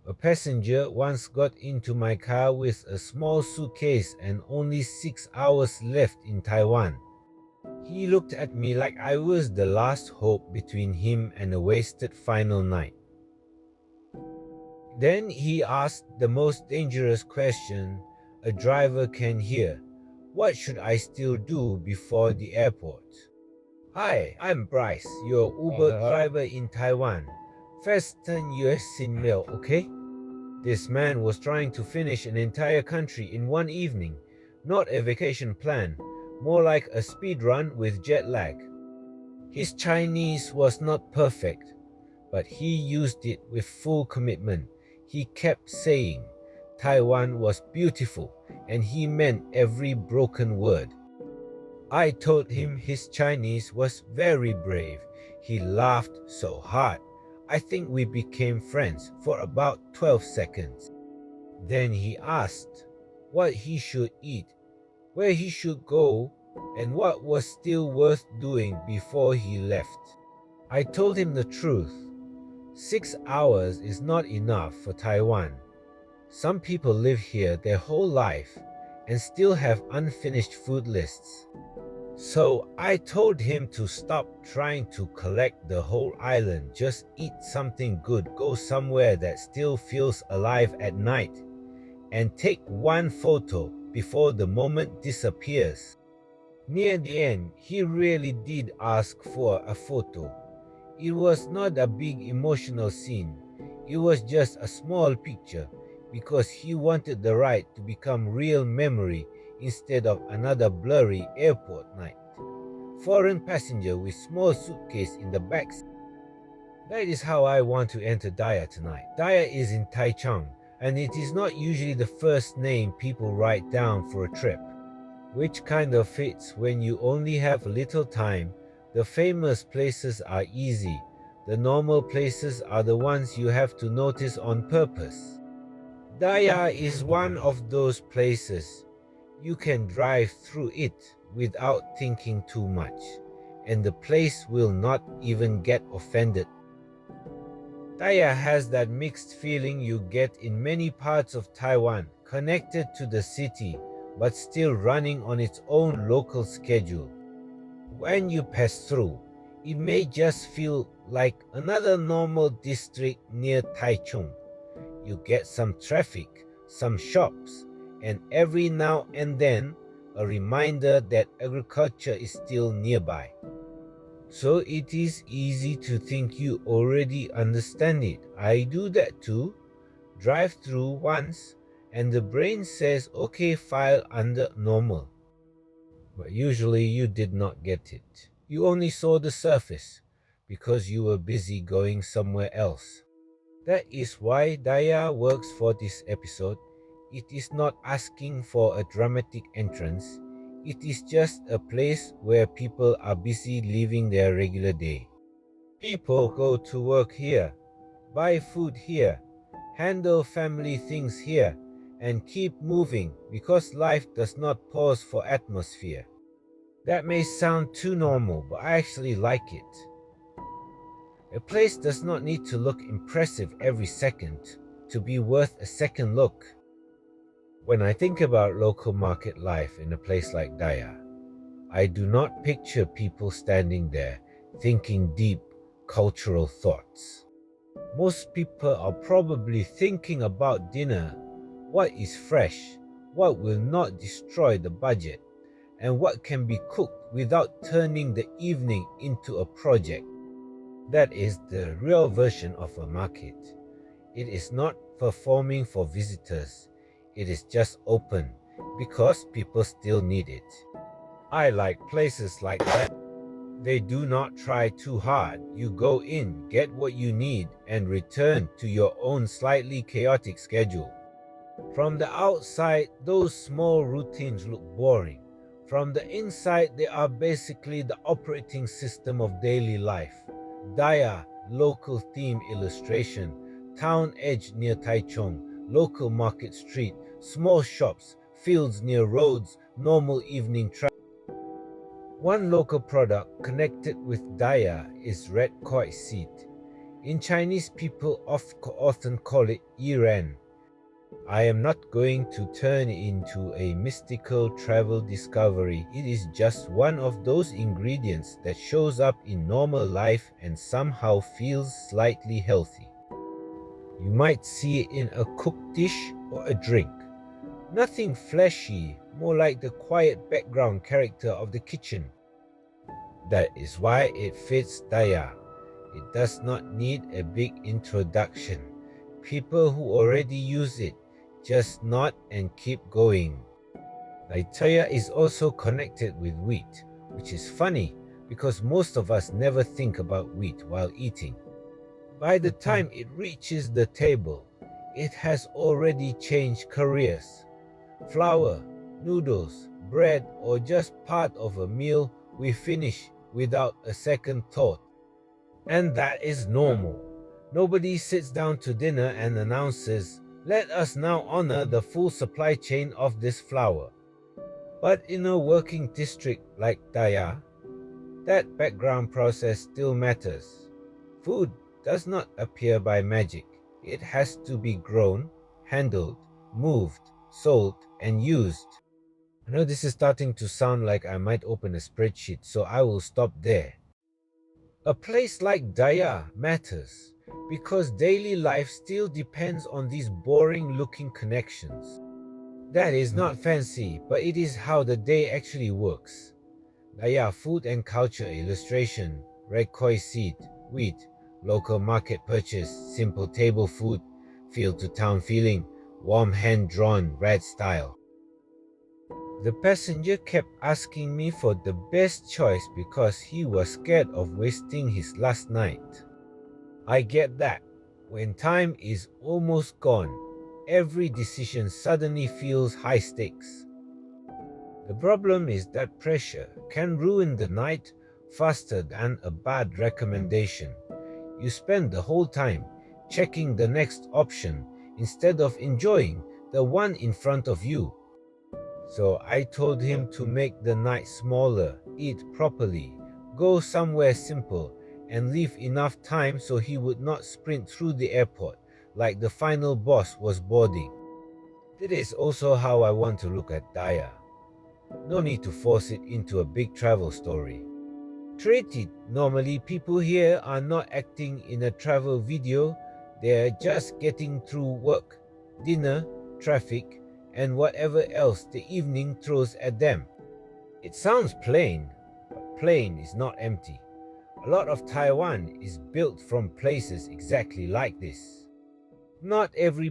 A passenger once got into my car with a small suitcase and only 6 hours left in Taiwan. He looked at me like I was the last hope between him and a wasted final night. Then he asked the most dangerous question a driver can hear. What should I still do before the airport? Hi, I'm Bryce, your Uber driver in Taiwan. Fasten your seatbelt, okay? This man was trying to finish an entire country in one evening, not a vacation plan, more like a speed run with jet lag. His Chinese was not perfect, but he used it with full commitment. He kept saying Taiwan was beautiful, and he meant every broken word. I told him his Chinese was very brave. He laughed so hard. I think we became friends for about 12 seconds. Then he asked what he should eat, where he should go, and what was still worth doing before he left. I told him the truth. 6 hours is not enough for Taiwan. Some people live here their whole life and still have unfinished food lists. So I told him to stop trying to collect the whole island, just eat something good, go somewhere that still feels alive at night, and take one photo before the moment disappears. Near the end, he really did ask for a photo. It was not a big emotional scene, it was just a small picture because he wanted the ride to become real memory instead of another blurry airport night. Foreign passenger with small suitcase in the back. That is how I want to enter Daya tonight. Daya is in Taichung, and it is not usually the first name people write down for a trip, which kind of fits when you only have little time. The famous places are easy. The normal places are the ones you have to notice on purpose. Daya is one of those places. You can drive through it without thinking too much, and the place will not even get offended. Daya has that mixed feeling you get in many parts of Taiwan, connected to the city, but still running on its own local schedule. When you pass through, it may just feel like another normal district near Taichung. You get some traffic, some shops, and every now and then a reminder that agriculture is still nearby. So it is easy to think you already understand it. I do that too. Drive through once and the brain says, okay, file under normal. But usually you did not get it. You only saw the surface because you were busy going somewhere else. That is why Daya works for this episode. It is not asking for a dramatic entrance. It is just a place where people are busy living their regular day. People go to work here, buy food here, handle family things here, and keep moving because life does not pause for atmosphere. That may sound too normal, but I actually like it. A place does not need to look impressive every second to be worth a second look. When I think about local market life in a place like Daya, I do not picture people standing there thinking deep cultural thoughts. Most people are probably thinking about dinner, what is fresh, what will not destroy the budget, and what can be cooked without turning the evening into a project. That is the real version of a market. It is not performing for visitors. It is just open because people still need it. I like places like that. They do not try too hard. You go in, get what you need, and return to your own slightly chaotic schedule. From the outside, those small routines look boring. From the inside, they are basically the operating system of daily life. Daya, local theme illustration, town edge near Taichung, local market street, small shops, fields near roads, normal evening traffic. One local product connected with Daya is red koi seed. In Chinese, people often call it Yiren. I am not going to turn it into a mystical travel discovery. It is just one of those ingredients that shows up in normal life and somehow feels slightly healthy. You might see it in a cooked dish or a drink. Nothing flashy, more like the quiet background character of the kitchen. That is why it fits Daya. It does not need a big introduction. People who already use it just nod and keep going. Taichung is also connected with wheat, which is funny because most of us never think about wheat while eating. By the time it reaches the table, it has already changed careers. Flour, noodles, bread, or just part of a meal we finish without a second thought. And that is normal. Nobody sits down to dinner and announces, "Let us now honor the full supply chain of this flour." But in a working district like Daya, that background process still matters. Food does not appear by magic. It has to be grown, handled, moved, sold, and used. I know this is starting to sound like I might open a spreadsheet, so I will stop there. A place like Daya matters because daily life still depends on these boring looking connections. That is not fancy, but it is how the day actually works. Daya food and culture illustration, red koi seed, wheat, local market purchase, simple table food, field to town feeling, warm hand drawn red style. The passenger kept asking me for the best choice because he was scared of wasting his last night. I get that. When time is almost gone, every decision suddenly feels high stakes. The problem is that pressure can ruin the night faster than a bad recommendation. You spend the whole time checking the next option instead of enjoying the one in front of you. So I told him to make the night smaller, eat properly, go somewhere simple, and leave enough time so he would not sprint through the airport like the final boss was boarding. That is also how I want to look at Daya. No need to force it into a big travel story. Treat it normally. People here are not acting in a travel video, they're just getting through work, dinner, traffic, and whatever else the evening throws at them. It sounds plain, but plain is not empty. A lot of Taiwan is built from places exactly like this. Not every